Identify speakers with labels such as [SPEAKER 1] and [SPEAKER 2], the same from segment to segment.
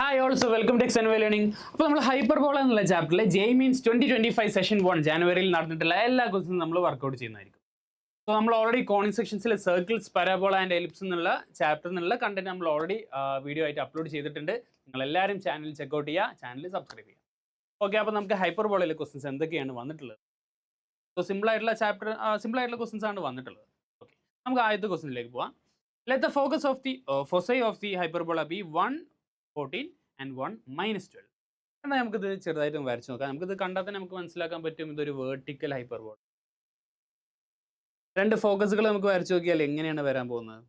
[SPEAKER 1] Hi, also welcome to External Learning. അപ്പോൾ നമ്മൾ hyperbola എന്നുള്ള ചാപ്റ്ററിലെ ജെ മീൻസ് 2025 സെഷൻ 1 ജനുവരിയിൽ നടന്നിട്ടുള്ള എല്ലാ ക്വസ്റ്റ്യനും നമ്മൾ വർക്കൗട്ട് ചെയ്യുന്നതായിരിക്കും. സോ നമ്മൾ ഓൾറെഡി കോണിക് സെക്ഷൻസിലെ സർക്കിൾസ് പരാബോള ആൻഡ് എലിപ്സ് എന്നുള്ള ചാപ്റ്ററിൽ നിന്നുള്ള കണ്ടന്റ് നമ്മൾ ഓൾറെഡി വീഡിയോ ആയിട്ട് അപ്ലോഡ് ചെയ്തിട്ടുണ്ട്. നിങ്ങൾ എല്ലാവരും ചാനൽ ചെക്കൗട്ട് ചെയ്യുക, ചാനൽ സബ്സ്ക്രൈബ് ചെയ്യുക. ഓക്കെ, അപ്പോൾ നമുക്ക് ഹൈപ്പർബോളയിലെ ക്വസ്റ്റ്യൻസ് എന്തൊക്കെയാണ് വന്നിട്ടുള്ളത്. സോ സിമ്പിൾ ആയിട്ടുള്ള ക്വസ്റ്റ്യൻസ് ആണ് വന്നിട്ടുള്ളത്. ഓക്കെ, നമുക്ക് ആദ്യത്തെ ക്വസ്റ്റ്യനിലേക്ക് പോവാം. Let the focus of the foci of the hyperbola be 1, 14 and 1, -12. എന്നാൽ നമുക്കിത് ചെറുതായിട്ട് വരച്ച് നോക്കാം. നമുക്കിത് കണ്ടാൽ തന്നെ നമുക്ക് മനസ്സിലാക്കാൻ പറ്റും ഇതൊരു വേർട്ടിക്കൽ ഹൈപ്പർബോള. രണ്ട് ഫോക്കസുകൾ നമുക്ക് വരച്ച് നോക്കിയാൽ എങ്ങനെയാണ് വരാൻ പോകുന്നത്.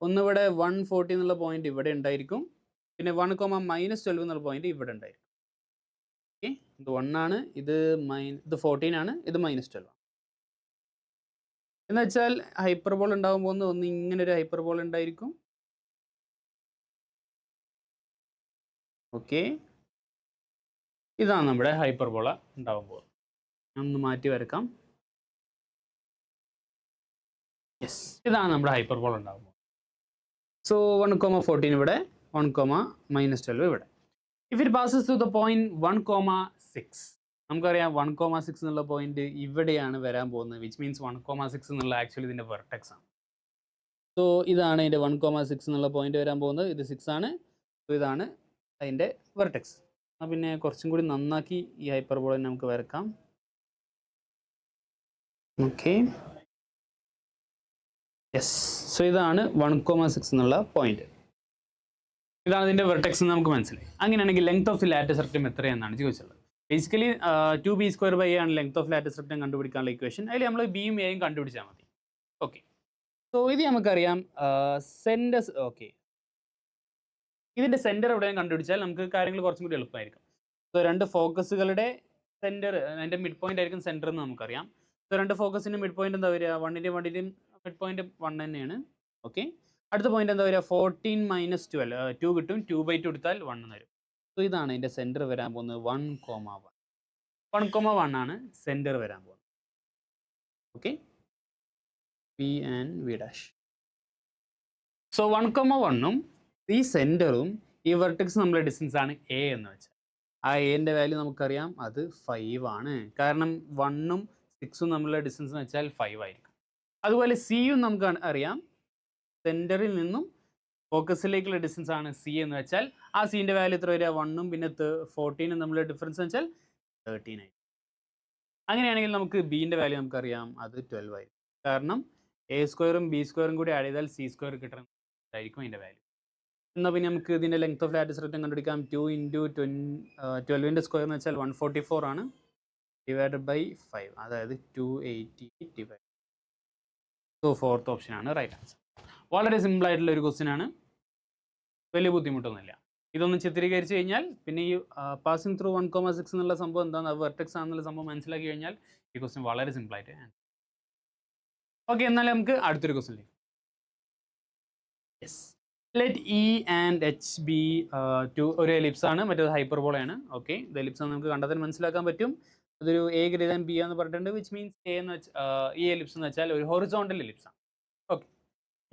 [SPEAKER 1] ഒന്നിവിടെ 140 എന്നുള്ള പോയിന്റ് ഇവിടെ ഉണ്ടായിരിക്കും, പിന്നെ 1, -12 എന്നുള്ള പോയിന്റ് ഇവിടെ ഉണ്ടായിരിക്കും. ഓക്കെ, ഇത് 1 ആണ്, ഇത് 14 ആണ്, ഇത് -12 ആണ്. എന്ന് വെച്ചാൽ ഹൈപ്പർബോൾ ഉണ്ടാകാൻ പോകുന്ന ഒന്ന് ഇങ്ങനെ ഒരു ഹൈപ്പർബോൾ ഉണ്ടായിരിക്കും. ഓക്കെ, ഇതാണ് നമ്മുടെ ഹൈപ്പർബോള ഉണ്ടാകാൻ പോകുന്നത്. ഞാൻ ഒന്ന് മാറ്റി വരക്കാം. യെസ്, ഇതാണ് നമ്മുടെ ഹൈപ്പർബോള ഉണ്ടാകാൻ പോകുന്നത്. സോ 1, 14 ഇവിടെ, 1, -12 ഇവിടെ. If it passes through the point 1, 6, നമുക്കറിയാം 1, 6 എന്നുള്ള പോയിന്റ് ഇവിടെയാണ് വരാൻ പോകുന്നത്. വിച്ച് മീൻസ് 1, 6 എന്നുള്ള ആക്ച്വലി ഇതിൻ്റെ വെർട്ടെക്സ് ആണ്. സോ ഇതാണ് ഇതിൻ്റെ 1, 6 എന്നുള്ള പോയിന്റ് വരാൻ പോകുന്നത്. ഇത് 6 ആണ്. സോ ഇതാണ് അതിൻ്റെ വെർട്ടെക്സ്. പിന്നെ കുറച്ചും കൂടി നന്നാക്കി ഈ ഹൈപ്പർബോളനെ നമുക്ക് വരക്കാം. Okay, yes. സോ ഇതാണ് 1, 6 എന്നുള്ള പോയിന്റ്. ഇതാണ് ഇതിൻ്റെ വെർട്ടെക്സ് എന്ന് നമുക്ക് മനസ്സിലായി. അങ്ങനെയാണെങ്കിൽ length of the latus rectum എത്രയെന്നാണ് ചോദിച്ചത്. ബേസിക്കലി 2b² ആണ് ലെങ്ത് ഓഫ് ലാറ്റിസ് റെക്റ്റം കണ്ടുപിടിക്കാനുള്ള ഇക്വേഷൻ. അതിൽ നമ്മൾ ബിയും എയും കണ്ടുപിടിച്ചാൽ മതി. ഓക്കെ, സോ ഇത് നമുക്കറിയാം സെൻറ്റേഴ്സ്. ഓക്കെ, ഇതിൻ്റെ സെൻറ്റർ എവിടെയും കണ്ടുപിടിച്ചാൽ നമുക്ക് കാര്യങ്ങൾ കുറച്ചും കൂടി എളുപ്പമായിരിക്കും. സോ രണ്ട് ഫോക്കസുകളുടെ സെൻറ്റർ, അതിൻ്റെ മിഡ് പോയിന്റ് ആയിരിക്കും സെൻറ്റർ എന്ന് നമുക്കറിയാം. സോ രണ്ട് ഫോക്കസിൻ്റെ മിഡ് പോയിന്റ് എന്താ വരിക, 1ൻ്റെയും മിഡ് പോയിന്റ് 1 തന്നെയാണ്. ഓക്കെ, അടുത്ത പോയിന്റ് എന്താ വരിക, 14 - 12, 2 കിട്ടും. 2/2 എടുത്താൽ 1 എന്ന് വരും. സോ ഇതാണ് ഇതിൻ്റെ സെൻറ്റർ വരാൻ പോകുന്നത്. 1, 1 ആണ് സെൻറ്റർ വരാൻ പോകുന്നത്. Okay, P and we dash. So 1, 1 ഈ സെൻറ്ററും ഈ വെർട്ടെക്സ് നമ്മളെ ഡിസ്റ്റൻസ് ആണ് എ എന്ന് വെച്ചാൽ ആ എൻ്റെ വാല്യൂ നമുക്കറിയാം, അത് 5 ആണ്. കാരണം 1ഉം 6ഉം നമ്മളുടെ ഡിസ്റ്റൻസ് എന്ന് വെച്ചാൽ 5 ആയിരിക്കും. അതുപോലെ സിയും നമുക്ക് അറിയാം, സെൻറ്ററിൽ നിന്നും ഫോക്കസിലേക്കുള്ള ഡിസ്റ്റൻസ് ആണ് സി എന്ന് വെച്ചാൽ ആ സീൻ്റെ വാല്യൂ എത്ര വരിക, 1ഉം പിന്നെ 14ഉം നമ്മളുടെ ഡിഫറൻസ് എന്ന് വെച്ചാൽ 13 ആയിരിക്കും. അങ്ങനെയാണെങ്കിൽ നമുക്ക് ബീൻ്റെ വാല്യൂ നമുക്കറിയാം, അത് 12 ആയിരിക്കും. കാരണം a² b² കൂടി ആഡ് ചെയ്താൽ c² കിട്ടുന്നതായിരിക്കും അതിൻ്റെ വാല്യൂ. എന്നാൽ പിന്നെ നമുക്ക് ഇതിൻ്റെ ലെങ്ത് ഓഫ് ലാറ്റിസ് റെക്റ്റം കണ്ടുപിടിക്കാം. 2 × 12ൻ്റെ സ്ക്വയർ എന്ന് വെച്ചാൽ 144 ആണ്, ഡിവൈഡഡ് ബൈ 5, അതായത് 280 ഡിവൈഡ്. സോ ഫോർത്ത് ഓപ്ഷൻ ആണ് റൈറ്റ് ആൻസർ. വളരെ സിമ്പിൾ ആയിട്ടുള്ള ഒരു ക്വസ്റ്റ്യൻ ആണ്, വലിയ ബുദ്ധിമുട്ടൊന്നുമില്ല. ഇതൊന്ന് ചിത്രീകരിച്ച് കഴിഞ്ഞാൽ പിന്നെ ഈ പാസിംഗ് ത്രൂ 1, 6 എന്നുള്ള സംഭവം എന്താണ്, വെർട്ടെക്സ് ആണെന്നുള്ള സംഭവം മനസ്സിലാക്കി കഴിഞ്ഞാൽ ഈ ക്വസ്റ്റ്യൻ വളരെ സിമ്പിളായിട്ട് ആൻസർ. ഓക്കെ, എന്നാലും നമുക്ക് അടുത്തൊരു ക്വസ്റ്റ്യനിലേക്ക്. Yes, let E and H B ഒരു എലിപ്സ് ആണ്, മറ്റേത് ഹൈപ്പർബോളയാണ്. ഓക്കെ, ഇത് എലിപ്സ് ആണ്, നമുക്ക് കണ്ടാൽ മനസ്സിലാക്കാൻ പറ്റും. അതൊരു A B എന്ന് പറഞ്ഞിട്ടുണ്ട്. വിച്ച് മീൻസ് എ എന്ന് വെച്ചാൽ ഈ എലിപ്സ് എന്ന് വെച്ചാൽ ഒരു ഹൊറിസോണ്ടൽ എലിപ്സ് ആണ്. ഓക്കെ,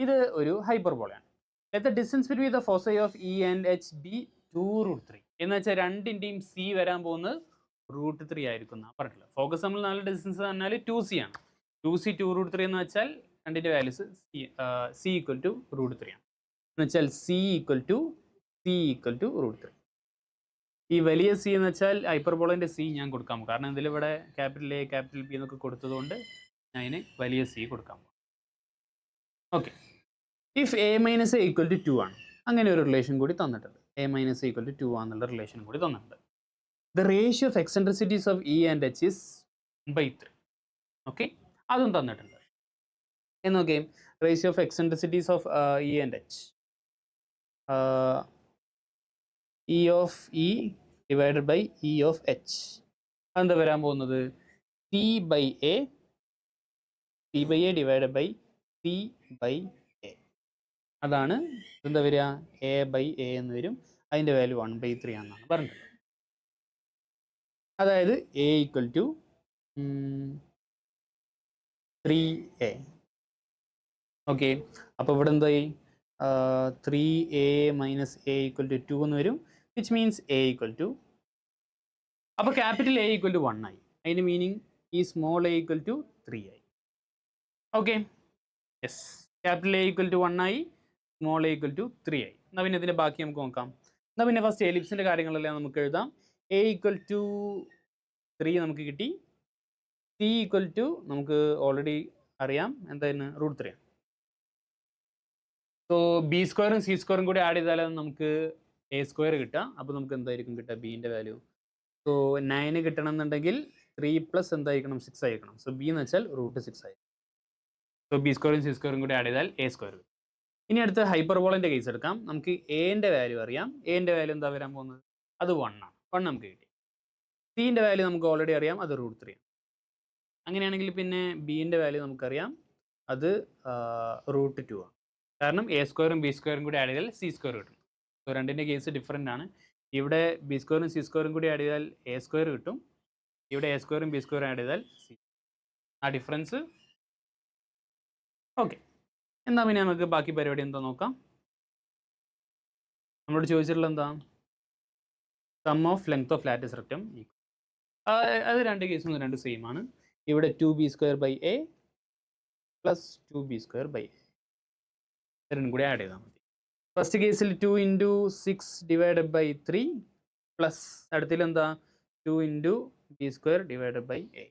[SPEAKER 1] ഇത് ഒരു ഹൈപ്പർബോളയാണ്. Let the distance between the foci of E and H be 2√3 എന്ന് വെച്ചാൽ രണ്ടിൻ്റെയും സി വരാൻ പോകുന്നത് √3 ആയിരിക്കും എന്നാണ് പറഞ്ഞിട്ടുള്ളത്. ഫോക്കസ് നമ്മൾ നല്ല ഡിസ്റ്റൻസ് പറഞ്ഞാൽ 2c ആണ്. 2c 2√3 എന്ന് വെച്ചാൽ രണ്ടിൻ്റെ വാല്യൂസ് c = √3 ആണ്. എന്ന് വെച്ചാൽ c = √3. ഈ വലിയ സി എന്ന് വെച്ചാൽ ഹൈപ്പർബോളൻ്റെ സി ഞാൻ കൊടുക്കാം, കാരണം ഇതിലിവിടെ ക്യാപിറ്റൽ A ക്യാപിറ്റൽ B എന്നൊക്കെ കൊടുത്തതുകൊണ്ട് ഞാൻ അതിന് വലിയ സി കൊടുക്കാം. ഓക്കെ, ഇഫ് a - a = 2 ആണ്, അങ്ങനെ ഒരു റിലേഷൻ കൂടി തന്നിട്ടുണ്ട്. a - a = 2 ആണെന്നുള്ള റിലേഷൻ കൂടി തന്നിട്ടുണ്ട്. The ratio of eccentricities of E and H is 1/3. Okay, അതും തന്നിട്ടുണ്ട്. എന്നോക്കെ ratio of eccentricities of E and H, E of E divided by E of H, അതെന്താ വരാൻ പോകുന്നത്, T/A ഡിവൈഡഡ് ബൈ C/A. അതാണ് എന്താ വരിക, A/A എന്ന് വരും. അതിൻ്റെ വാല്യൂ 1/3 ആണെന്നാണ് പറഞ്ഞിട്ടുള്ളത്. അതായത് A = 3A. ഓക്കെ, അപ്പോൾ ഇവിടെ എന്തായി, 3a minus a equal to 2 എന്ന് വരും, which means a equal to, അപ്പോൾ ക്യാപിറ്റൽ A equal to 1 ആയി. അതിൻ്റെ മീനിങ് ഈ സ്മോൾ a equal to 3 ആയി. Okay, yes, capital A equal to 1 ആയി, സ്മോൾ a equal to 3 ആയി. എന്നാൽ പിന്നെ ഇതിൻ്റെ ബാക്കി നമുക്ക് നോക്കാം. എന്നാൽ പിന്നെ ഫസ്റ്റ് എലിപ്സിൻ്റെ കാര്യങ്ങളെല്ലാം നമുക്ക് എഴുതാം. a equal to 3 നമുക്ക് കിട്ടി. c equal to നമുക്ക് ഓൾറെഡി അറിയാം എന്തായിരുന്നു, √3 ആണ്. സോ ബി സ്ക്വയറും സി സ്ക്വയറും കൂടി ആഡ് ചെയ്താലും നമുക്ക് എ സ്ക്വയർ കിട്ടുക. അപ്പോൾ നമുക്ക് എന്തായിരിക്കും കിട്ടുക, ബീൻ്റെ വാല്യൂ. സോ 9 കിട്ടണം എന്നുണ്ടെങ്കിൽ 3 പ്ലസ് എന്തായിരിക്കണം, 6 ആയിരിക്കണം. സോ ബി എന്ന് വെച്ചാൽ √6 ആയിരിക്കും. സോ ബി സ്ക്വയറും സി സ്ക്വയറും കൂടി ആഡ് ചെയ്താൽ എ സ്ക്വയർ. ഇനി അടുത്ത് ഹൈപ്പർബോളൻ്റെ കേസ് എടുക്കാം. നമുക്ക് എൻ്റെ വാല്യൂ അറിയാം. എൻ്റെ വാല്യൂ എന്താ വരാൻ പോകുന്നത്, അത് 1 ആണ്. 1 നമുക്ക് കിട്ടി. സിൻ്റെ വാല്യൂ നമുക്ക് ഓൾറെഡി അറിയാം, അത് √3 ആണ്. അങ്ങനെയാണെങ്കിൽ പിന്നെ ബീൻ്റെ വാല്യൂ നമുക്കറിയാം, അത് √2 ആണ്. കാരണം എ സ്ക്വയറും ബി സ്ക്വയറും കൂടി ആഡ് ചെയ്താൽ സി സ്ക്വയർ കിട്ടും. സോ രണ്ടിൻ്റെ കേസ് ഡിഫറെൻ്റ് ആണ്. ഇവിടെ ബി സ്ക്വയറും സി സ്ക്വയറും കൂടി ആഡ് ചെയ്താൽ എ സ്ക്വയർ കിട്ടും. ഇവിടെ എ സ്ക്വയറും ബി സ്ക്വയറും ആഡ് ചെയ്താൽ സി. ആ ഡിഫറൻസ്. ഓക്കെ, എന്നാൽ പിന്നെ നമുക്ക് ബാക്കി പരിപാടി എന്താ നോക്കാം. നമ്മളോട് ചോദിച്ചിട്ടുള്ള എന്താ, sum of length of latus rectum equal. അത് രണ്ട് കേസും രണ്ട് സെയിം ആണ്. ഇവിടെ 2b² a plus 2b² a രണ്ടും കൂടി ആഡ് ചെയ്താൽ മതി. ഫസ്റ്റ് കേസിൽ 2 × 6/3 പ്ലസ് അടുത്തിൽ എന്താ 2 × b² a.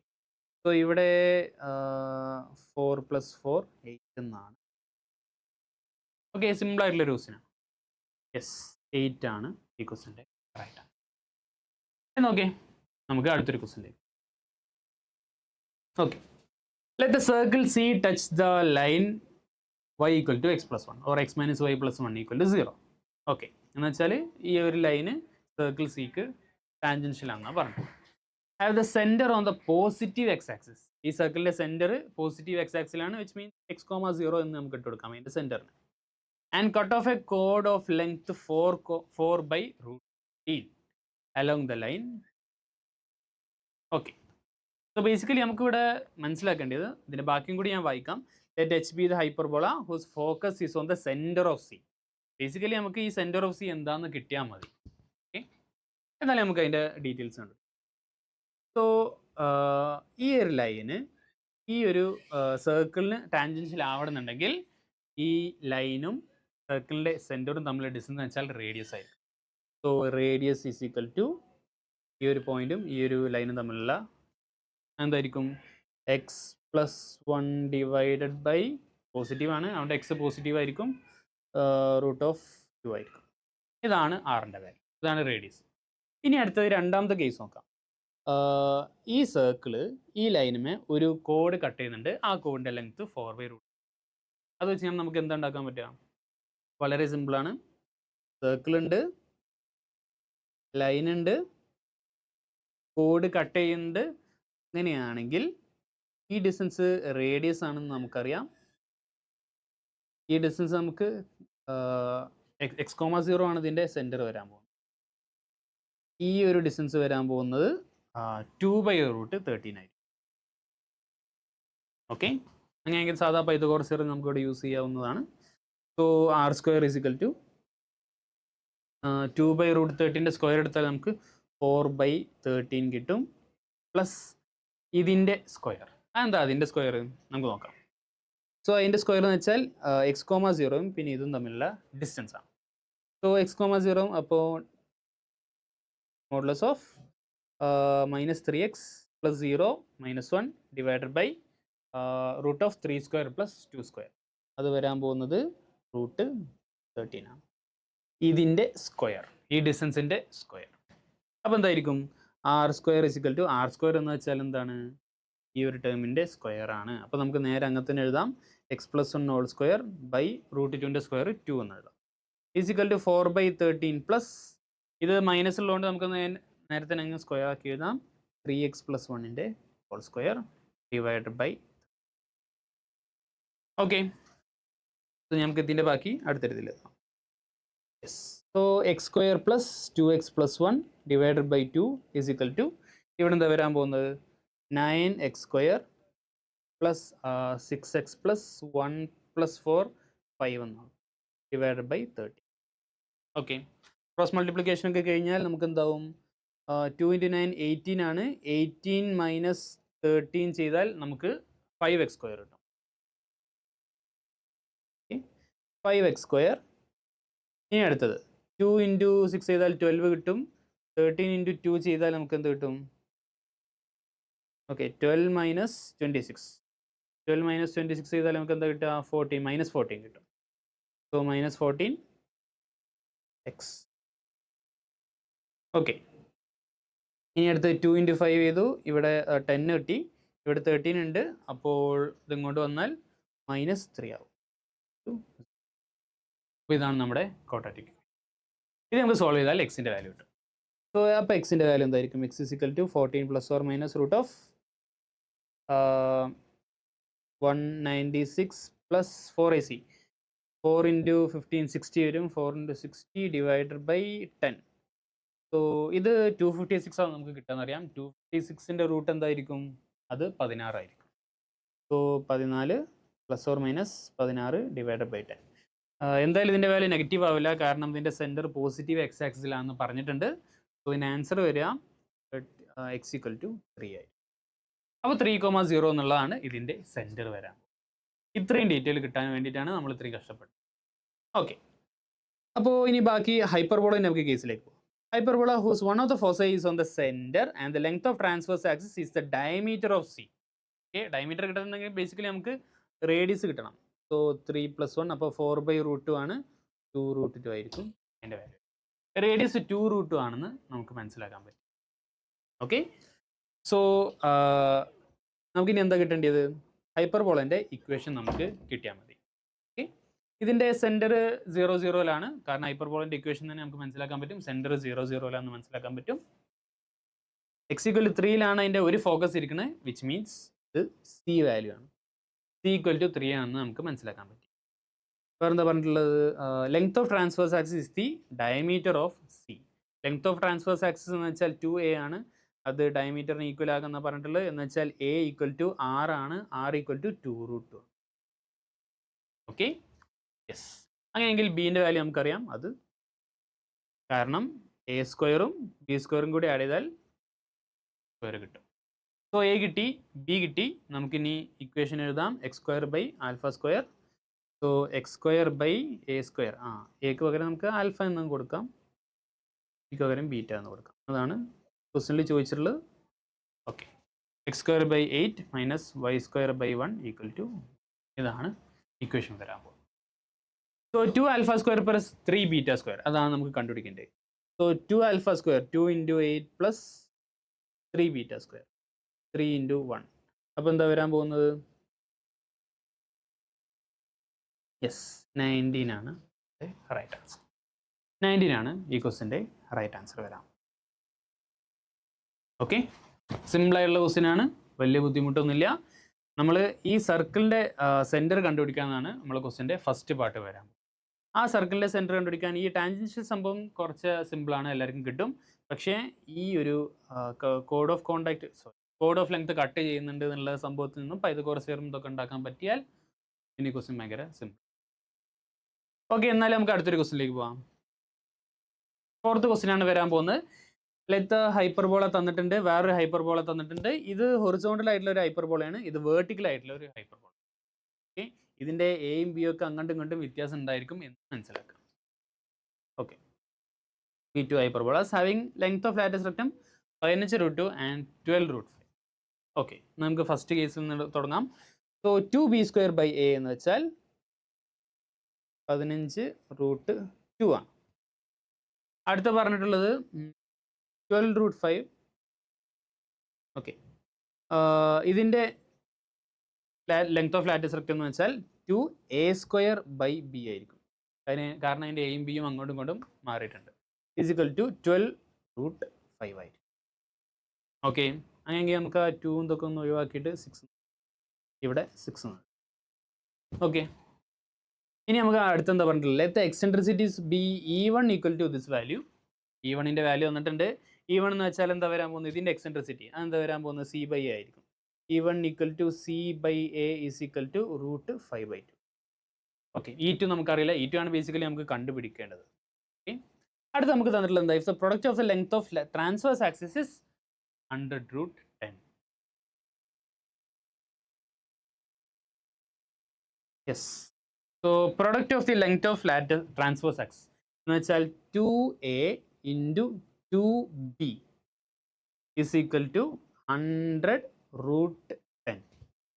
[SPEAKER 1] സോ ഇവിടെ 4 + 4 8 എന്നാണ്. ഓക്കെ, സിമ്പിൾ ആയിട്ടുള്ള ഒരു ക്വസ്റ്റ്യൻ ആണ്. യെസ്, 8 ആണ് ഈ ക്വസ്റ്റ്യൻ്റെ റൈറ്റ് ആണ്. എന്നോക്കെ നമുക്ക് അടുത്തൊരു ക്വസ്റ്റ്യനിലേക്ക്. Okay, let the circle C touch the line y equal to x plus 1 or x minus y plus 1 equal to 0. Okay, എന്ന് വെച്ചാൽ ഈ ഒരു ലൈന് സർക്കിൾ സിക്ക് ടാൻജൻഷ്യൽ ആണെന്നാണ് പറഞ്ഞത്. Have the centre on the positive x axis. ഈ സർക്കിളിൻ്റെ centre positive x ആക്സിലാണ്, വിച്ച് മീൻസ് x,0 എന്ന് നമുക്ക് ഇട്ട് കൊടുക്കാം അതിൻ്റെ സെൻറ്ററിന്. ആൻഡ് കട്ട് ഓഫ് എ കോഡ് of length 4/√18 along the line. Okay, so basically നമുക്കിവിടെ മനസ്സിലാക്കേണ്ടത്, ഇതിൻ്റെ ബാക്കിയും കൂടി ഞാൻ വായിക്കാം. Let H be the hyperbola whose focus is on the center of C. Basically നമുക്ക് ഈ സെൻറ്റർ ഓഫ് സി എന്താണെന്ന് കിട്ടിയാൽ മതി. ഓക്കെ, എന്നാലും നമുക്ക് അതിൻ്റെ ഡീറ്റെയിൽസ് ഉണ്ട്. സോ ഈ ഒരു ലൈന് ഈ ഒരു സർക്കിളിന് ടാൻജൻഷ്യൽ ആവണമെന്നുണ്ടെങ്കിൽ ഈ ലൈനും സർക്കിളിൻ്റെ സെൻറ്ററും തമ്മിലുള്ള ഡിസ്റ്റൻസ് എന്ന് വെച്ചാൽ റേഡിയസ് ആയിരിക്കും. So radius is equal to ഈ ഒരു പോയിന്റും ഈ ഒരു ലൈനും തമ്മിലുള്ള എന്തായിരിക്കും, x+1 ഡിവൈഡഡ് ബൈ പോസിറ്റീവ് ആണ്, അതുകൊണ്ട് എക്സ് പോസിറ്റീവ് ആയിരിക്കും, √2 ആയിരിക്കും. ഇതാണ് ആറിൻ്റെ വാല്യൂ, ഇതാണ് റേഡിയസ്. ഇനി അടുത്തത് രണ്ടാമത്തെ കേസ് നോക്കാം. ഈ സർക്കിള് ഈ ലൈനുമേ ഒരു കോഡ് കട്ട് ചെയ്യുന്നുണ്ട്. ആ കോഡിൻ്റെ ലെങ്ത് 4/√. അത് വെച്ച് കഴിഞ്ഞാൽ നമുക്ക് എന്താ ഉണ്ടാക്കാൻ പറ്റുക, വളരെ സിമ്പിളാണ്. സർക്കിളുണ്ട്, ലൈനുണ്ട്, കോഡ് കട്ട് ചെയ്യുന്നുണ്ട്. അങ്ങനെയാണെങ്കിൽ ഈ ഡിസ്റ്റൻസ് റേഡിയസ് ആണെന്ന് നമുക്കറിയാം. ഈ ഡിസ്റ്റൻസ് നമുക്ക് x,0 ആണ് ഇതിൻ്റെ സെൻറ്റർ വരാൻ പോകുന്നത്. ഈ ഒരു ഡിസ്റ്റൻസ് വരാൻ പോകുന്നത് 2/√13 ആയിരിക്കും. ഓക്കെ, അങ്ങനെയെങ്കിൽ സാധാ പൈതഗോറസ് തിയറം നമുക്കിവിടെ യൂസ് ചെയ്യാവുന്നതാണ്. സോ r² = 2/√13ൻ്റെ സ്ക്വയർ എടുത്താൽ നമുക്ക് 4/13 കിട്ടും, പ്ലസ് ഇതിൻ്റെ സ്ക്വയർ. അതെന്താ അതിൻ്റെ സ്ക്വയർ നമുക്ക് നോക്കാം. സോ അതിൻ്റെ സ്ക്വയർ എന്ന് വെച്ചാൽ x,0 പിന്നെ ഇതും തമ്മിലുള്ള ഡിസ്റ്റൻസ് ആണ്. സോ x,0 അപ്പോൾ modulus of -3x + 0 - 1 divided by √3² + 2². അത് വരാൻ പോകുന്നത് √13 ആണ്. ഇതിൻ്റെ സ്ക്വയർ, ഈ ഡിസ്റ്റൻസിൻ്റെ സ്ക്വയർ. അപ്പോൾ എന്തായിരിക്കും, r² = r² എന്ന് വെച്ചാൽ എന്താണ്, ഈ ഒരു ടേമിൻ്റെ സ്ക്വയർ ആണ്. അപ്പോൾ നമുക്ക് നേരെ അങ്ങനെ തന്നെ എഴുതാം, x+1² ബൈ √2ൻ്റെ സ്ക്വയർ 2 എന്ന് എഴുതാം, = 4/13 പ്ലസ് ഇത് മൈനസ് ഉള്ളതുകൊണ്ട് നമുക്ക് നേരത്തെ അങ്ങ് സ്ക്വയർ ആക്കി എഴുതാം, 3x+1ൻ്റെ whole square divided by. Okay, so നമുക്ക് ഇതിൻ്റെ ബാക്കി അടുത്തതിൽ എഴുതാം. Yes, so x² + 2x+1 divided by 2 = ഇവിടെ എന്താ വരാൻ പോകുന്നത്, 9x² + 6x + 1 + 4 5 എന്നാണ്. Divided by 30. Okay, cross multiplication ഒക്കെ കഴിഞ്ഞാൽ നമുക്ക് എന്താവും? 2 × 9 18 ആണ്. 18 മൈനസ് 13 ചെയ്താൽ നമുക്ക് 5x² കിട്ടും. 5x². ഇനി അടുത്തത് 2 × 6 ചെയ്താൽ 12 കിട്ടും. 13 × 2 ചെയ്താൽ നമുക്ക് എന്ത് കിട്ടും? Okay, 12 minus 26. 12 മൈനസ് 26 ചെയ്താൽ നമുക്ക് എന്താ കിട്ടുക? 14 മൈനസ് 14 കിട്ടും. So minus 14x. ഓക്കെ, ഇനി അടുത്ത് 2 × 5 ചെയ്തു. ഇവിടെ 10 കിട്ടി. ഇവിടെ 13 ഉണ്ട്. അപ്പോൾ ഇതിങ്ങോട്ട് വന്നാൽ -3 ആവും. അപ്പോൾ ഇതാണ് നമ്മുടെ ക്വാഡ്രാറ്റിക്. ഇത് നമുക്ക് സോൾവ് ചെയ്താൽ എക്സിൻ്റെ വാല്യൂ കിട്ടും. സോ അപ്പോൾ എക്സിൻ്റെ വാല്യൂ എന്തായിരിക്കും? x = 14 ± √196 + 4ac. 4 × 15 60 വരും. 4 × 60 ഡിവൈഡഡ് ബൈ 10. സോ ഇത് 256 ആണ് നമുക്ക് കിട്ടാന്നറിയാം. 256ൻ്റെ റൂട്ട് എന്തായിരിക്കും? അത് 16 ആയിരിക്കും. So 14 ± 16 divided by 10. എന്തായാലും ഇതിൻ്റെ വാല്യൂ നെഗറ്റീവ് ആവില്ല, കാരണം ഇതിൻ്റെ സെൻറ്റർ പോസിറ്റീവ് x ആക്സിസിലാണെന്ന് പറഞ്ഞിട്ടുണ്ട്. സോ ഇതിൻ്റെ ആൻസർ വരിക x = 3 ആയി. അപ്പോൾ 3,0 എന്നുള്ളതാണ് ഇതിൻ്റെ സെൻറ്റർ വരാൻ. ഇത്രയും ഡീറ്റെയിൽ കിട്ടാൻ വേണ്ടിയിട്ടാണ് നമ്മൾ ഇത്രയും കഷ്ടപ്പെട്ടത്. ഓക്കെ, അപ്പോൾ ഇനി ബാക്കി ഹൈപ്പർബോള നമുക്ക് കേസിലേക്ക് പോകും. Hyperbola whose one of the foci is on the center and the length of transverse axis is the diameter of C. Okay, diameter കിട്ടണമെങ്കിൽ ബേസിക്കലി നമുക്ക് റേഡിയസ് കിട്ടണം. സോ 3 + 1, അപ്പോൾ 4/√2 ആണ്. 2√2 ആയിരിക്കും അതിൻ്റെ വാല്യൂ. റേഡിയസ് 2√2 ആണെന്ന് നമുക്ക് മനസ്സിലാക്കാൻ പറ്റും. ഓക്കെ, സോ നമുക്കിനി എന്താ കിട്ടേണ്ടത്? ഹൈപ്പർബോളൻ്റെ ഇക്വേഷൻ നമുക്ക് കിട്ടിയാൽ മതി. ഓക്കെ, ഇതിൻ്റെ സെൻറ്റർ 0,0ലാണ്. കാരണം ഹൈപ്പർബോളൻ്റെ ഇക്വേഷൻ തന്നെ നമുക്ക് മനസ്സിലാക്കാൻ പറ്റും. സെൻറ്റർ 0,0ലാണെന്ന് മനസ്സിലാക്കാൻ പറ്റും. x = 3ലാണ് അതിൻ്റെ ഒരു ഫോക്കസ് ഇരിക്കുന്നത്, വിച്ച് മീൻസ് ഇത് C വാല്യൂ ആണ്. C = 3 ആണെന്ന് നമുക്ക് മനസ്സിലാക്കാൻ പറ്റും. വേറെ എന്താ പറഞ്ഞിട്ടുള്ളത്? Length of transverse axis is the diameter of C. Length of transverse axis എന്ന് വെച്ചാൽ 2a ആണ്. അത് ഡയമീറ്ററിന് ഈക്വൽ ആകുന്ന പറഞ്ഞിട്ടുള്ളത്. എന്ന് വെച്ചാൽ a = r ആണ്. r = 2√2. Okay, yes. അങ്ങനെയെങ്കിൽ ബിൻ്റെ വാല്യൂ നമുക്കറിയാം. അത് കാരണം a² b² കൂടി ആഡ് ചെയ്താൽ സ്ക്വയർ കിട്ടും. സോ a കിട്ടി, b കിട്ടി. നമുക്കിനി ഇക്വേഷൻ എഴുതാം. x² / α². So x² / a². എക്ക് പകരം നമുക്ക് ആൽഫ എന്ന് കൊടുക്കാം, ബിക്ക് പകരം ബീറ്റ എന്ന് കൊടുക്കാം. അതാണ് ക്വസ്റ്റനിൽ ചോദിച്ചിട്ടുള്ളത്. ഓക്കെ, x² / 8 - y² / 1 = ഇതാണ് ഇക്വേഷൻ വരാൻ പോകുന്നത്. സോ 2 α² + 3 β², അതാണ് നമുക്ക് കണ്ടുപിടിക്കേണ്ടത്. സോ 2 α², 2 × 8 + 3 β², 3 × 1. അപ്പോൾ എന്താ വരാൻ പോകുന്നത്? യെസ്, 19 ആണ് റൈറ്റ് ആൻസർ. 19 ആണ് ഈ ക്വസ്റ്റിൻ്റെ റൈറ്റ് ആൻസർ വരാം. ഓക്കെ, സിമ്പിളായിട്ടുള്ള ക്വസ്റ്റ്യൻ ആണ്, വലിയ ബുദ്ധിമുട്ടൊന്നുമില്ല. നമ്മൾ ഈ സർക്കിളിൻ്റെ സെൻറ്റർ കണ്ടുപിടിക്കാനാണ് നമ്മൾ ക്വസ്റ്റിൻ്റെ ഫസ്റ്റ് പാർട്ട് വരാം. ആ സർക്കിളിൻ്റെ സെൻറ്റർ കണ്ടുപിടിക്കാൻ ഈ ടാൻജൻഷ്യൽ സംഭവം കുറച്ച് സിമ്പിളാണ്, എല്ലാവർക്കും കിട്ടും. പക്ഷേ ഈ ഒരു കോഡ് ഓഫ് ലെങ്ത് കട്ട് ചെയ്യുന്നുണ്ട് എന്നുള്ള സംഭവത്തിൽ നിന്നും പൈതഗോറസ് തിയറം ഇതൊക്കെ ഉണ്ടാക്കാൻ പറ്റിയാൽ ഇനി ക്വസ്റ്റ്യൻ ഭയങ്കര സിമ്പിൾ. ഓക്കെ, എന്നാലും നമുക്ക് അടുത്തൊരു ക്വസ്റ്റ്യനിലേക്ക് പോകാം. 4th ക്വസ്റ്റ്യൻ ആണ് വരാൻ പോകുന്നത്. ലെത്ത് ഹൈപ്പർബോള തന്നിട്ടുണ്ട്, വേറൊരു ഹൈപ്പർബോള തന്നിട്ടുണ്ട്. ഇത് ഹൊറിസോണ്ടൽ ആയിട്ടുള്ള ഒരു ഹൈപ്പർബോളയാണ്, ഇത് വേർട്ടിക്കൽ ആയിട്ടുള്ള ഒരു ഹൈപ്പർബോള. ഓക്കെ, ഇതിൻ്റെ എയും ബിയും ഒക്കെ അങ്ങോട്ടും ഇങ്ങോട്ടും വ്യത്യാസം ഉണ്ടായിരിക്കും എന്ന് മനസ്സിലാക്കാം. Okay, P2 hyperbolas having length of lattice rectum 15√2 and 12√5. Okay, നമുക്ക് ഫസ്റ്റ് കേസിൽ നിന്ന് തുടങ്ങാം. സോ 2b² / a എന്ന് വെച്ചാൽ 15√2 ആണ്. അടുത്ത പറഞ്ഞിട്ടുള്ളത് 12√5. ഓക്കെ, ഇതിൻ്റെ ലെങ്ത് ഓഫ് ലാറ്റിസ് റെക്റ്റം എന്ന് വെച്ചാൽ 2a² / b ആയിരിക്കും. കാരണം അതിൻ്റെ എയും ബിയും അങ്ങോട്ടും ഇങ്ങോട്ടും മാറിയിട്ടുണ്ട്. = 12√5 ആയിരിക്കും. ഓക്കെ, അങ്ങനെയെങ്കിൽ നമുക്ക് ആ 2 ഇതൊക്കെ ഒന്ന് ഒഴിവാക്കിയിട്ട് 6, ഇവിടെ 6 ആണ്. ഓക്കെ, ഇനി നമുക്ക് അടുത്തെന്താ പറഞ്ഞിട്ടുള്ളത്? Let eccentricities be E1 = this value. E1ൻ്റെ വാല്യൂ വന്നിട്ടുണ്ട്. E1 എന്ന് വെച്ചാൽ എന്താ വരാൻ പോകുന്നത്? ഇതിൻ്റെ എക്സെൻട്രിസിറ്റി അതെന്താ വരാൻ പോകുന്നത്? C/A ആയിരിക്കും. E1 = C/A = √5/2. ഓക്കെ, E2 നമുക്കറിയില്ല, E2 ആണ് ബേസിക്കലി നമുക്ക് കണ്ടുപിടിക്കേണ്ടത്. ഓക്കെ, അടുത്ത് നമുക്ക് തന്നിട്ടുള്ള എന്താ, if the product of the length of transverse axis is 100√10. Yes, so product of the length of transverse axis എന്ന് വെച്ചാൽ 2A into 2B is equal to 100√10.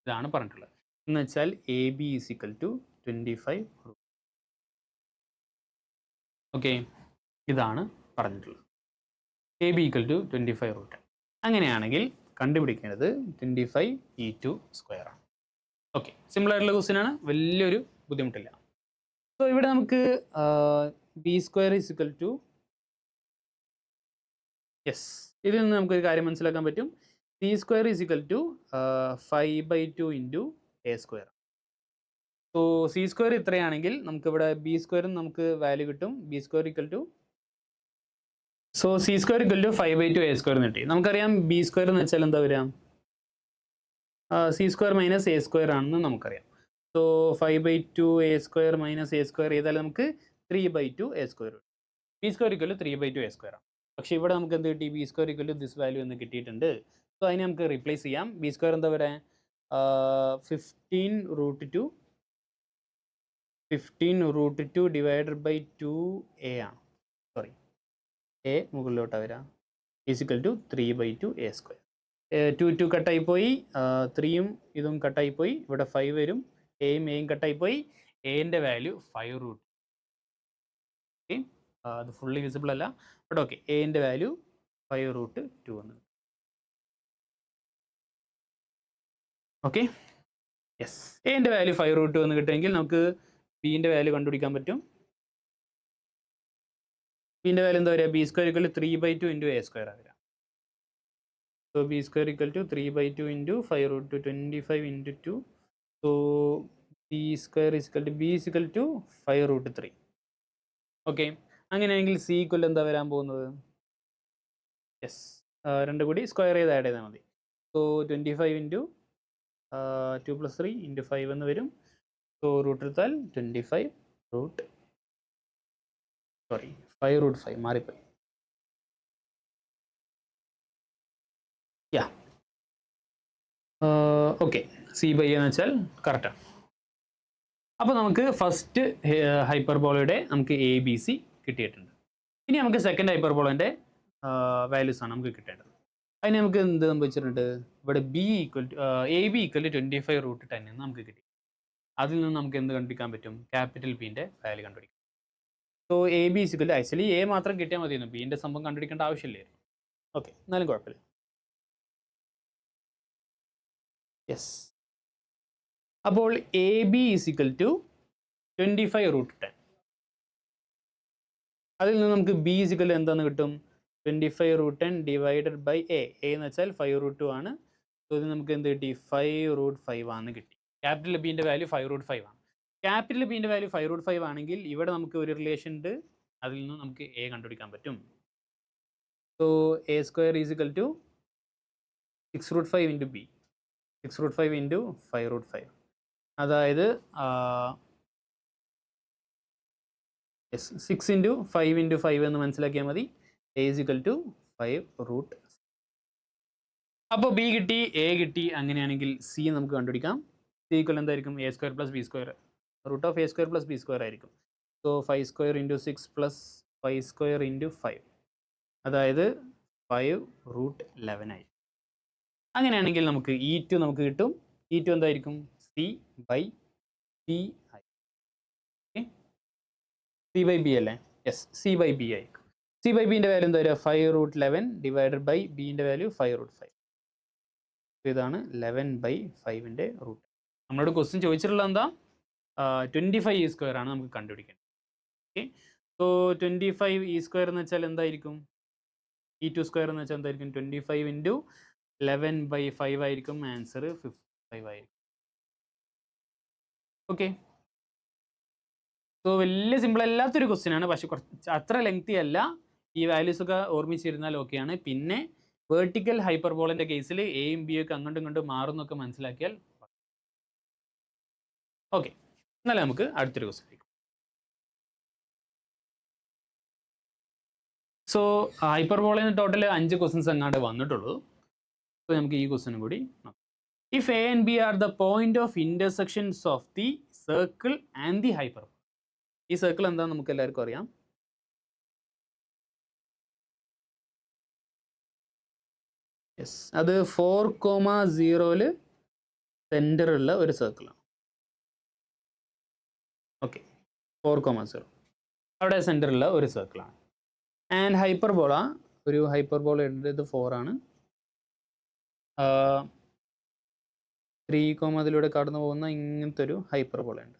[SPEAKER 1] ഇതാണ് പറഞ്ഞിട്ടുള്ളത്. എന്ന് വെച്ചാൽ AB is equal to 25. Okay, ഇതാണ് പറഞ്ഞിട്ടുള്ളത്. AB equal to 25√10. അങ്ങനെയാണെങ്കിൽ കണ്ടുപിടിക്കേണ്ടത് 25E2² ആണ്. ഓക്കെ, സിമ്പിൾ ആയിട്ടുള്ള ക്വസ്റ്റ്യൻ ആണ്, വലിയൊരു ബുദ്ധിമുട്ടില്ല. സോ ഇവിടെ നമുക്ക് B² is equal to, yes, ഇതിൽ നിന്ന് നമുക്കൊരു കാര്യം മനസ്സിലാക്കാൻ പറ്റും. C² is equal to 5/2 into A². So C² ഇത്രയാണെങ്കിൽ നമുക്കിവിടെ B² നമുക്ക് വാല്യൂ കിട്ടും. B² equal to, so C² equal to 5/2 A² കിട്ടി. നമുക്കറിയാം B² എന്ന് വെച്ചാൽ എന്താ വരിക, C² മൈനസ് A² ആണെന്ന് നമുക്കറിയാം. സോ 5/2 A² മൈനസ് A² ചെയ്താൽ നമുക്ക് 3/2 A². B² equal to 3/2 A² ആണ്. പക്ഷേ ഇവിടെ നമുക്ക് എന്ത് കിട്ടി, B² equal to this value എന്ന് കിട്ടിയിട്ടുണ്ട്. സോ അതിനെ നമുക്ക് റീപ്ലേസ് ചെയ്യാം. B² എന്താ വരെ 15√2 ഡിവൈഡഡ് ബൈ 2A ആണ്. സോറി, A മുകളിലോട്ടാണ് വരിക. Equal to 3/2 A². 2 കട്ടായി പോയി, 3യും ഇതും കട്ടായി പോയി. ഇവിടെ 5 വരും. എയും കട്ടായി പോയി. എൻ്റെ വാല്യൂ 5√2. ഓക്കെ, അത് ഫുള്ളി വിസിബിൾ അല്ല, ബട്ട് ഓക്കെ, എൻ്റെ വാല്യൂ 5√2 എന്ന്. ഓക്കെ, യെസ്, എൻ്റെ വാല്യൂ 5√2 എന്ന് കിട്ടുമെങ്കിൽ നമുക്ക് ബീൻ്റെ വാല്യൂ കണ്ടുപിടിക്കാൻ പറ്റും. ബീൻ്റെ വാല്യൂ എന്താ വരിക, B² equal to 3/2 into A² ആണ് വരിക. So B² equal to 3/2 into 5√2, 25 into 2. So B² equal to, B equal to 5√3. Okay, അങ്ങനെയാണെങ്കിൽ C ഈക്വൽ എന്താ വരാൻ പോകുന്നത്, യെസ്, രണ്ടും കൂടി സ്ക്വയർ ചെയ്ത് ആഡ് ചെയ്താൽ മതി. സോ 25 ഇൻറ്റു 2 + 3 ഇൻറ്റു 5 എന്ന് വരും. സോ റൂട്ട് എടുത്താൽ 5√5 മാറിപ്പോയി. യാ, ഓക്കെ, C/A എന്ന് വെച്ചാൽ കറക്റ്റാണ്. അപ്പോൾ നമുക്ക് ഫസ്റ്റ് ഹൈപ്പർബോളയുടെ നമുക്ക് ABC കിട്ടിയിട്ടുണ്ട്. ഇനി നമുക്ക് സെക്കൻഡ് ഹൈപ്പർബോളൻ്റെ വാല്യൂസ് ആണ് നമുക്ക് കിട്ടേണ്ടത്. അതിന് നമുക്ക് എന്ത് സംഭവിച്ചിട്ടുണ്ട്, ഇവിടെ AB ഈക്വൽ ടു 25√10 എന്ന് നമുക്ക് കിട്ടി. അതിൽ നിന്ന് നമുക്ക് എന്ത് കണ്ടുപിടിക്കാൻ പറ്റും, ക്യാപിറ്റൽ Bൻ്റെ വാല്യൂ കണ്ടുപിടിക്കാം. So AB equal to, actually A മാത്രം കിട്ടിയാൽ മതിയായിരുന്നു, Bൻ്റെ സംഭവം കണ്ടുപിടിക്കേണ്ട ആവശ്യമില്ലായിരുന്നു. ഓക്കെ, എന്നാലും കുഴപ്പമില്ല. യെസ്, അപ്പോൾ AB ഈക്വൽ ടു 25√10. അതിൽ നിന്ന് നമുക്ക് B ഈക്വൽ എന്താണെന്ന് കിട്ടും, 25√10 ഡിവൈഡഡ് ബൈ A എന്ന് വെച്ചാൽ 5√2 ആണ്. സോ ഇത് നമുക്ക് എന്ത് കിട്ടി, 5√5 ആണെന്ന് കിട്ടി. ക്യാപിറ്റൽ Bൻ്റെ വാല്യൂ 5√5 ആണ്. ക്യാപിറ്റൽ Bൻ്റെ വാല്യൂ 5√5 ആണെങ്കിൽ ഇവിടെ നമുക്ക് ഒരു റിലേഷൻ ഉണ്ട്, അതിൽ നിന്ന് നമുക്ക് A കണ്ടുപിടിക്കാൻ പറ്റും. So A² equal to 6√5 into B, 6√5 into 5√5, അതായത് 6 ഇൻറ്റു 5 ഇൻറ്റു 5 എന്ന് മനസ്സിലാക്കിയാൽ മതി. A equal to 5√6. അപ്പോൾ B കിട്ടി, A കിട്ടി. അങ്ങനെയാണെങ്കിൽ C നമുക്ക് കണ്ടുപിടിക്കാം. C ഈക്വൽ എന്തായിരിക്കും, A² + B², root of A² + B² ആയിരിക്കും. സോ 5² ഇൻറ്റു 6 പ്ലസ് 5² ഇൻറ്റു 5, അതായത് 5√11 ആയി. അങ്ങനെയാണെങ്കിൽ നമുക്ക് E2 നമുക്ക് കിട്ടും. E2 എന്തായിരിക്കും, C/B ആയി. C/B അല്ലേ, യെസ്, C/B ആയിരിക്കും. C/Bൻ്റെ വാല്യൂ എന്താ വരിക, 5√11 ഡിവൈഡഡ് ബൈ Bൻ്റെ വാല്യൂ 5√5. ഇതാണ് 11/5ൻ്റെ റൂട്ട്. നമ്മളോട് ക്വസ്റ്റ്യൻ ചോദിച്ചിട്ടുള്ളത് എന്താ, 25E² ആണ് നമുക്ക് കണ്ടുപിടിക്കേണ്ടത്. ഓക്കെ, സോ 25E² എന്ന് വെച്ചാൽ എന്തായിരിക്കും, E2² എന്ന് വെച്ചാൽ എന്തായിരിക്കും, 25 ഇൻറ്റു 11/5 ആയിരിക്കും. ആൻസർ 55 ആയിരിക്കും. ഓക്കെ, സോ വലിയ സിമ്പിൾ അല്ലാത്തൊരു ക്വസ്റ്റ്യൻ ആണ്, പക്ഷെ കുറച്ച് അത്ര ലെങ്തി അല്ല. ഈ വാല്യൂസ് ഒക്കെ ഓർമ്മിച്ചിരുന്നാൽ ഓക്കെയാണ്. പിന്നെ വേർട്ടിക്കൽ ഹൈപ്പർബോളിൻ്റെ കേസിൽ എയും ബിയും ഒക്കെ അങ്ങോട്ടും ഇങ്ങോട്ടും മാറുന്നൊക്കെ മനസ്സിലാക്കിയാൽ ഓക്കെ. എന്നാലും നമുക്ക് അടുത്തൊരു ക്വസ്റ്റ്യൻ. സോ ഹൈപ്പർബോളയിൽ നിന്ന് ടോട്ടൽ 5 ക്വസ്റ്റ്യൻസ് എങ്ങാണ്ട് വന്നിട്ടുള്ളൂ. അപ്പോൾ നമുക്ക് ഈ ക്വസ്റ്റ്യനും കൂടി നോക്കാം. If A and B are the point of intersections of the circle and the hyperbola. ഈ സർക്കിൾ എന്താണെന്ന് നമുക്ക് എല്ലാവർക്കും അറിയാം. യെസ്, അത് 4,0 സെൻറ്റർ ഉള്ള ഒരു സർക്കിളാണ്. ഓക്കെ, 4,0 അവിടെ സെൻറ്ററുള്ള ഒരു സർക്കിളാണ്. ആൻഡ് ഹൈപ്പർബോള, ഒരു ഹൈപ്പർബോള ഇത് 4 ആണ്. 3, അതിലൂടെ കടന്നു പോകുന്ന ഇങ്ങനത്തെ ഒരു ഹൈപ്പർബോള ഉണ്ട്.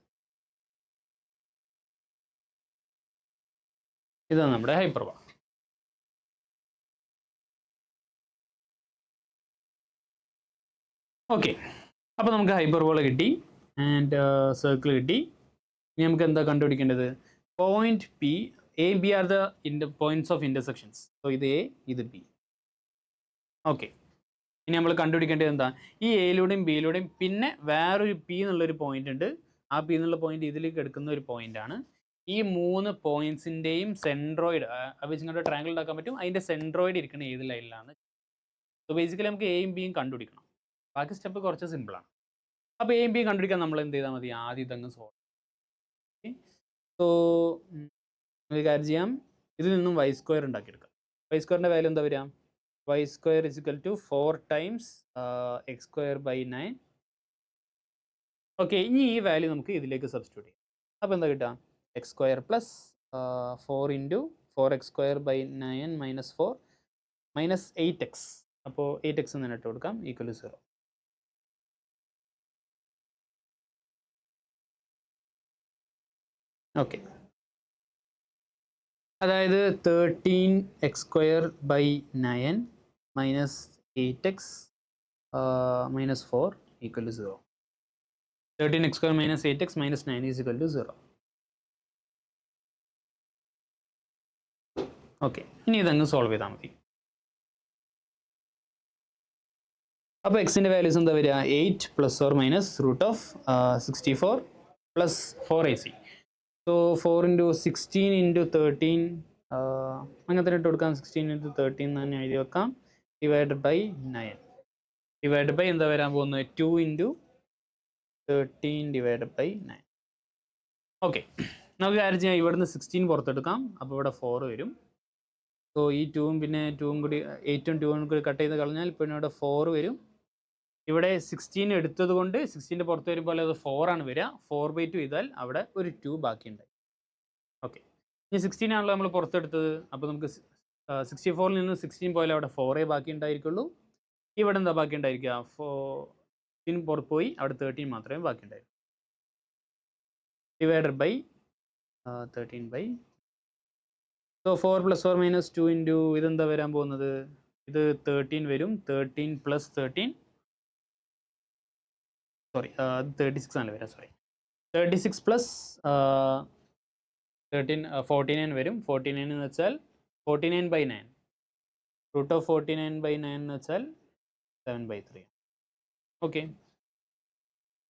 [SPEAKER 1] ഇതാണ് നമ്മുടെ ഹൈപ്പർബോള. ഓക്കെ, അപ്പോൾ നമുക്ക് ഹൈപ്പർബോള കിട്ടി ആൻഡ് സർക്കിൾ കിട്ടി. ഇനി നമുക്ക് എന്താ കണ്ടുപിടിക്കേണ്ടത്? Point P, A B are the points of intersections. So ഇത് എ, ഇത് ബി. ഓക്കെ, ഇനി നമ്മൾ കണ്ടുപിടിക്കേണ്ടത് എന്താ? ഈ എയിലൂടെയും ബിയിലൂടെയും പിന്നെ വേറൊരു പി എന്നുള്ളൊരു പോയിന്റ് ഉണ്ട്. ആ പി എന്നുള്ള പോയിന്റ് ഇതിലേക്ക് എടുക്കുന്ന ഒരു പോയിന്റ് ആണ്. ഈ 3 പോയിന്റ്സിൻ്റെയും സെൻട്രോയിഡ് വെച്ച് ഇങ്ങോട്ട് ട്രയാങ്കിൾ ഉണ്ടാക്കാൻ പറ്റും. അതിൻ്റെ സെൻട്രോയിഡ് ഇരിക്കുന്ന ഏത് ലൈനിലാണ്? സോ ബേസിക്കലി നമുക്ക് എയും ബിയും കണ്ടുപിടിക്കണം. ബാക്കി സ്റ്റെപ്പ് കുറച്ച് സിമ്പിളാണ്. അപ്പോൾ എയും ബിയും കണ്ടുപിടിക്കാൻ നമ്മൾ എന്ത് ചെയ്താൽ മതി? ആദ്യം ഇതങ്ങ് സോൾവ്. സോ നമുക്ക് കാര്യം ചെയ്യാം, ഇതിൽ നിന്നും y² ഉണ്ടാക്കിയെടുക്കാം. y² വാല്യൂ എന്താ വരിക? y² = 4 times x²/9. ഓക്കെ, ഇനി ഈ വാല്യൂ നമുക്ക് ഇതിലേക്ക് സബ്സ്റ്റിറ്റ്യൂട്ട് ചെയ്യാം. അപ്പോൾ എന്താ കിട്ടുക? x² + 4 × 4x²/9 - 4 - 8x. അപ്പോൾ 8x എന്ന് ഇട്ട് കൊടുക്കാം, = 0. ഓക്കെ, അതായത് 13x²/9 - 8x - 4 = 0. 13x² - 8x - 9 = 0. Okay, ഇനി ഇതങ്ങ് സോൾവ് ചെയ്താൽ മതി. അപ്പോൾ എക്സിൻ്റെ വാല്യൂസ് എന്താ വരിക? 8 ± √64 + 4ac. സോ 4 × 16 × 13 അങ്ങനെ തന്നെ ഇട്ട് കൊടുക്കാം. 16 × 13 തന്നെ എഴുതി വെക്കാം. /9 ഡിവൈഡ് ബൈ എന്താ വരാൻ പോകുന്നത്? 2 × 13 /9. ഓക്കെ, നമുക്ക് കാര്യം ചെയ്യാം. ഇവിടുന്ന് 16 പുറത്തെടുക്കാം. അപ്പോൾ ഇവിടെ 4 വരും. സോ ഈ 2ഉം പിന്നെ 2ഉം കൂടി 8ഉം 2ഉം കൂടി കട്ട് ചെയ്ത് കളഞ്ഞാൽ പിന്നെ ഇവിടെ 4 വരും. ഇവിടെ 16 എടുത്തത് കൊണ്ട് 16 പുറത്ത് വരുമ്പോൾ അത് 4 ആണ് വരിക. 4/2 ചെയ്താൽ അവിടെ ഒരു 2 ബാക്കിയുണ്ടായി. ഓക്കെ, ഇനി 16 ആണല്ലോ നമ്മൾ പുറത്തെടുത്തത്. അപ്പോൾ നമുക്ക് 64-ൽ നിന്ന് 16 പോയാൽ അവിടെ 4 ബാക്കി ഉണ്ടായിരിക്കുള്ളൂ. ഇവിടെ എന്താ ബാക്കി ഉണ്ടായിരിക്കുക? 16 പുറത്ത് പോയി, അവിടെ 13 മാത്രമേ ബാക്കി ഉണ്ടായിരിക്കൂ. /13/. സോ 4 + 4 - 2 × ഇതെന്താ വരാൻ പോകുന്നത്? ഇത് 13 വരും. 13 + 13, സോറി 36 ആണ് വരാം. സോറി 36 + 13 49 വരും. 49 എന്ന് വെച്ചാൽ 49/9. √49/9 എന്ന് വെച്ചാൽ 7/3. Okay,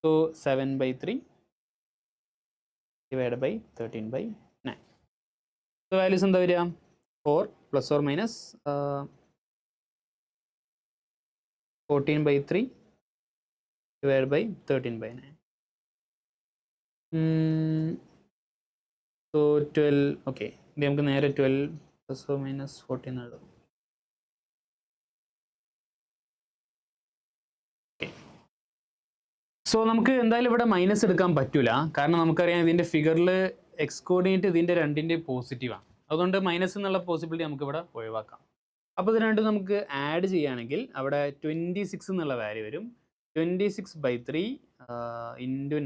[SPEAKER 1] so 7/3 / 13/9. സോ വാല്യൂസ് എന്താ വരിക? 4 ± -14/3 / 13/9. സോ 12. ഓക്കെ, ഇത് നമുക്ക് നേരെ 12 ± 14 എഴുതാം. സോ നമുക്ക് എന്തായാലും ഇവിടെ മൈനസ് എടുക്കാൻ പറ്റില്ല. കാരണം നമുക്കറിയാം ഇതിൻ്റെ ഫിഗറിൽ എക്സ് കോർഡിനേറ്റ് ഇതിൻ്റെ രണ്ടിൻ്റെയും പോസിറ്റീവാണ്. അതുകൊണ്ട് മൈനസ് എന്നുള്ള പോസിബിലിറ്റി നമുക്കിവിടെ ഒഴിവാക്കാം. അപ്പോൾ ഇത് രണ്ടും നമുക്ക് ആഡ് ചെയ്യുകയാണെങ്കിൽ അവിടെ 26 എന്നുള്ള വാല്യൂ വരും. 26/3 ×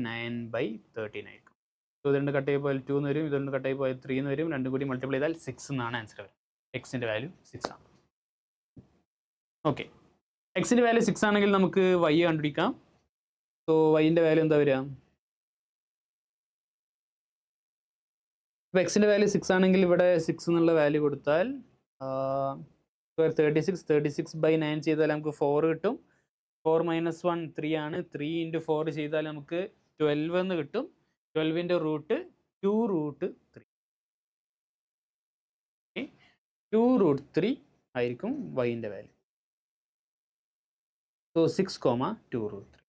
[SPEAKER 1] 9/13 ആയിരിക്കും. സോ ഇതുകൊണ്ട് കട്ട് ചെയ്ത് പോയാൽ 2 എന്ന് വരും. ഇതുകൊണ്ട് കട്ട് ചെയ്ത് പോയാൽ 3 എന്ന് വരും. രണ്ടും കൂടി മൾട്ടിപ്ലൈ ചെയ്താൽ 6 എന്നാണ് ആൻസർ വരും. എക്സിൻ്റെ വാല്യൂ 6 ആണ്. ഓക്കെ, എക്സിൻ്റെ വാല്യൂ 6 ആണെങ്കിൽ നമുക്ക് y കണ്ടുപിടിക്കാം. സോ വൈൻ്റെ വാല്യൂ എന്താ വരിക? ഇപ്പോൾ എക്സിൻ്റെ വാല്യൂ 6 ആണെങ്കിൽ ഇവിടെ 6 എന്നുള്ള വാല്യൂ കൊടുത്താൽ 36/9 ചെയ്താൽ നമുക്ക് 4 കിട്ടും. 4 - 1 3 ആണ്. 3 × 4 ചെയ്താൽ നമുക്ക് 12 എന്ന് കിട്ടും. 12ൻ്റെ റൂട്ട് 2 റൂട്ട് 3. 2 റൂട്ട് 3 ആയിരിക്കും വൈൻ്റെ വാല്യൂ. So 6, 2 root 3.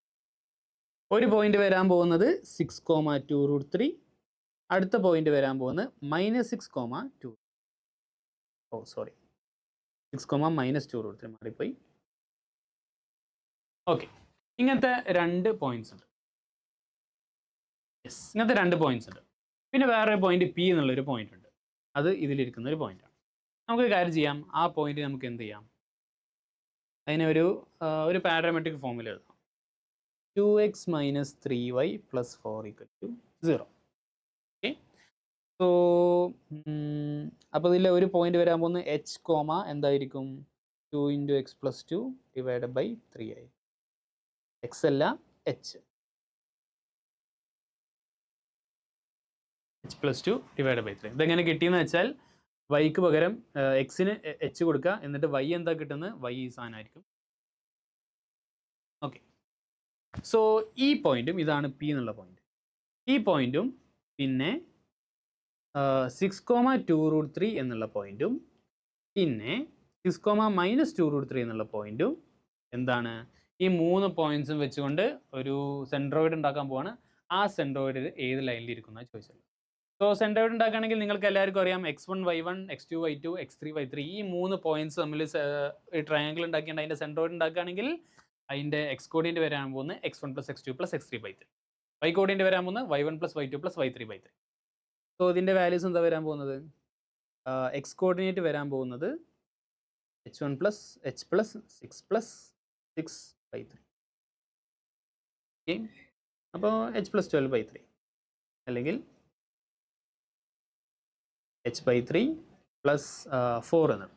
[SPEAKER 1] ഒരു പോയിന്റ് വരാൻ പോകുന്നത് 6, 2 റൂട്ട് 3. അടുത്ത പോയിന്റ് വരാൻ പോകുന്നത് -6, 2. സോറി 6, -2 റൂട്ട് 3 മാറിപ്പോയി. ഓക്കെ, ഇങ്ങനത്തെ 2 പോയിന്റ്സ് ഉണ്ട്. യെസ്, ഇങ്ങനത്തെ 2 പോയിന്റ്സ് ഉണ്ട്. പിന്നെ വേറെ പോയിന്റ് പി എന്നുള്ളൊരു പോയിന്റ് ഉണ്ട്. അത് ഇതിലിരിക്കുന്ന ഒരു പോയിന്റാണ്. നമുക്ക് കാര്യം ചെയ്യാം, ആ പോയിന്റ് നമുക്ക് എന്ത് ചെയ്യാം, അതിനെ ഒരു പാരാമെട്രിക് ഫോമിൽ എഴുതാം. 2x - 3y + 4 = 0. ഓക്കെ, സോ അപ്പോൾ ഇതിൽ ഒരു പോയിന്റ് വരാൻ പോകുന്ന h, എന്തായിരിക്കും 2 × x + 2 / 3 ആയി. x അല്ല h. h + 2 / 3. ഇതെങ്ങനെ കിട്ടിയെന്ന് വെച്ചാൽ വൈക്ക് പകരം എക്സിന് h കൊടുക്കുക, എന്നിട്ട് y എന്താ കിട്ടുന്നത്, y ഈ സാധനമായിരിക്കും. ഓക്കെ, സോ ഈ പോയിന്റും ഇതാണ് പി എന്നുള്ള പോയിന്റ്. ഈ പോയിന്റും പിന്നെ 6, 2 റൂട്ട് 3 എന്നുള്ള പോയിന്റും പിന്നെ 6, -2 റൂട്ട് 3 എന്നുള്ള പോയിന്റും എന്താണ്, ഈ 3 പോയിന്റ്സും വെച്ചുകൊണ്ട് ഒരു സെൻട്രോയിഡ് ഉണ്ടാക്കാൻ പോവാണ്. ആ സെൻട്രോയിഡ് ഏത് ലൈനിൽ ഇരിക്കുന്നതാണ് ചോദിച്ചത്. സോ സെൻട്രോയിഡ് ഉണ്ടാക്കുകയാണെങ്കിൽ നിങ്ങൾക്ക് എല്ലാവർക്കും അറിയാം x1, y1, x2, y2, x3, y3 ഈ 3 പോയിന്റ്സ് തമ്മിൽ ട്രയാങ്കിൾ ഉണ്ടാക്കിയിട്ട് അതിൻ്റെ സെൻട്രോയിഡ് ഉണ്ടാക്കുകയാണെങ്കിൽ അതിൻ്റെ എക്സ് കോർഡിനേറ്റ് വരാൻ പോകുന്നത് x1 + x2 + x3/3. y coordinate വരാൻ പോകുന്നത് y1 + y2 + y3/3. സോ ഇതിൻ്റെ വാല്യൂസ് എന്താ വരാൻ പോകുന്നത്, എക്സ് കോർഡിനേറ്റ് വരാൻ പോകുന്നത് h1 + h + 6 + 6/3. ഓക്കെ, അപ്പോൾ h + 12/3 അല്ലെങ്കിൽ h/3 + 4 എന്നാണ്.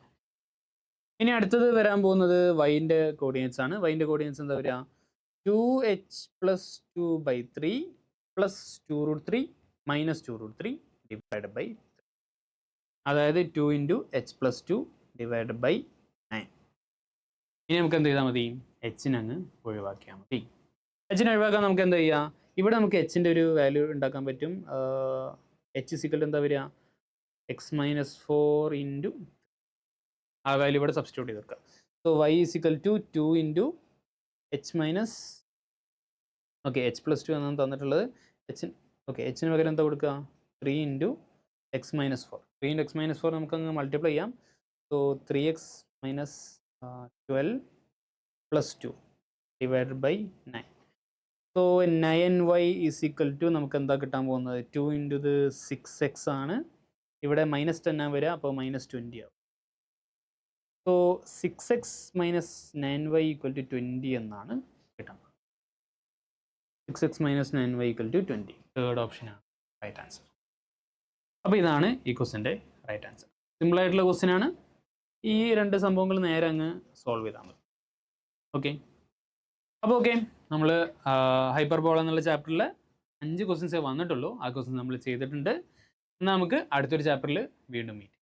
[SPEAKER 1] ഇനി അടുത്തത് വരാൻ പോകുന്നത് വൈൻ്റെ കോർഡിനേറ്റ്സ് ആണ്. വൈൻ്റെ കോർഡിനേറ്റ്സ് എന്താ വരിക, 2h + 2/3 + 2 റൂട്ട് 3 - 2 റൂട്ട് 3 / 3. അതായത് 2 × h + 2 / 9. ഇനി നമുക്ക് എന്ത് ചെയ്താൽ മതി, എച്ചിനെ അങ്ങ് ഒഴിവാക്കിയാൽ മതി. എച്ചിനെ ഒഴിവാക്കാൻ നമുക്ക് എന്താ ചെയ്യുക, ഇവിടെ നമുക്ക് എച്ചിൻ്റെ ഒരു വാല്യൂ ഉണ്ടാക്കാൻ പറ്റും. h = എന്താ വരിക, x - 4 × ആ വാല്യൂ ഇവിടെ സബ്സ്റ്റിറ്റ്യൂട്ട് ചെയ്ത് വെക്കുക. So y = 2 × h- okay h + 2 എന്നാണ് തന്നിട്ടുള്ളത്. എച്ചിന് പകരം എന്താ കൊടുക്കുക, 3 × x - 4. 3 × x - 4 നമുക്കങ്ങ് മൾട്ടിപ്ലൈ ചെയ്യാം. So 3x - 12 + 2 / 9. സോ 9y = നമുക്ക് എന്താ കിട്ടാൻ പോകുന്നത്, 2 × 6x ആണ്. ഇവിടെ -10 വരിക, അപ്പോൾ -20 ആവും. സോ 6x - 9y = 20 എന്നാണ് കിട്ടുന്നത്. 6x - 9y = 20. തേർഡ് ഓപ്ഷനാണ് റൈറ്റ് ആൻസർ. അപ്പോൾ ഇതാണ് ഈ ക്വസ്റ്റിൻ്റെ റൈറ്റ് ആൻസർ. സിമ്പിളായിട്ടുള്ള ക്വസ്റ്റ്യൻ ആണ്. ഈ 2 സംഭവങ്ങൾ നേരെ അങ്ങ് സോൾവ് ചെയ്താൽ മതി. ഓക്കെ, അപ്പോൾ ഓക്കെ, നമ്മൾ ഹൈപ്പർബോള എന്നുള്ള ചാപ്റ്ററിൽ 5 ക്വസ്റ്റ്യൻസേ വന്നിട്ടുള്ളൂ. ആ ക്വസ്റ്റ്യൻ നമ്മൾ ചെയ്തിട്ടുണ്ട്. എന്നാൽ നമുക്ക് അടുത്തൊരു ചാപ്റ്ററിൽ വീണ്ടും മീറ്റ്.